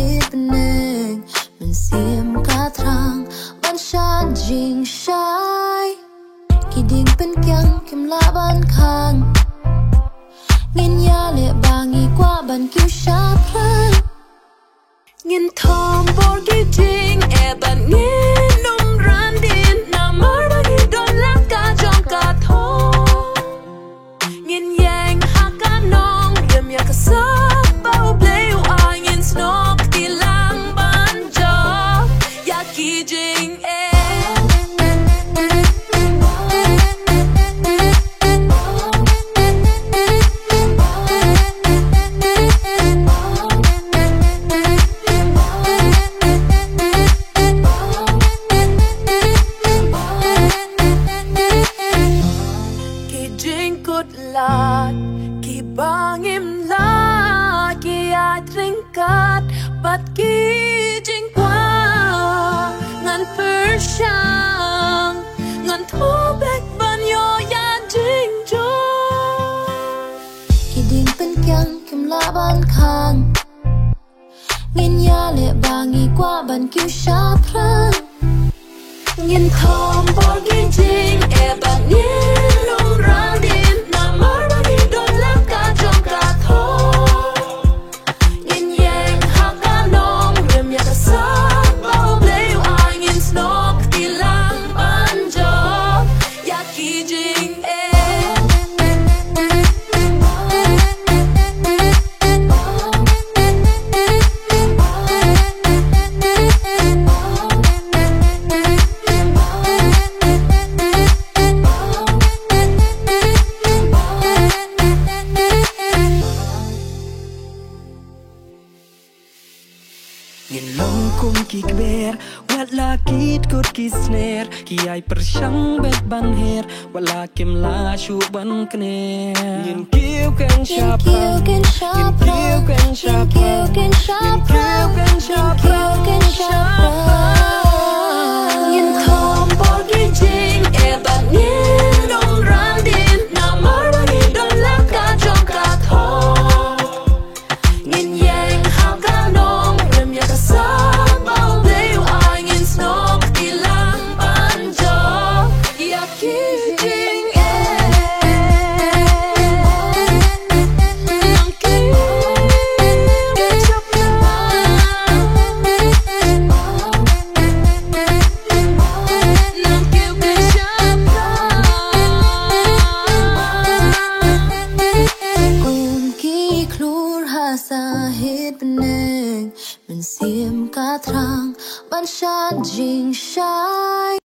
hết bên nền mình xiêm cả thang ban shan jing shai khi đình bên kyang kim la ban khang nghìn ya lệ bangi qua ban kiu sha pran nghìn thom bor ki jing e ban nghìn num ran din na mar ba ki don la ka jong ka tho nghìn yang ha ka nong yam ya ka sa bao play u ai nghìn snog ti lang ban jo ya ki jing ki bangim la ki atringkat pat ki jing qua ngan persyang ngan thobek ban yo ya jing jo ki ding pen kyang kim la ban khang ngin ya le bangi qua ban kiu sha pran ngin thom bor ki jing e ban ngin lung ran din ki kber wala kit kut ki snare ki ai persyang bet ban her wala kim la shu ban kner yin kiu kan sharp yin kiu kan sharp yin kiu kan sharp yin thom bor ki jing e ban yin dong ran din na mar ba ni don la ka jong ka tho yin yang ha ka nong rem ya ka sa mình xiêm cả thang ban shan jing shai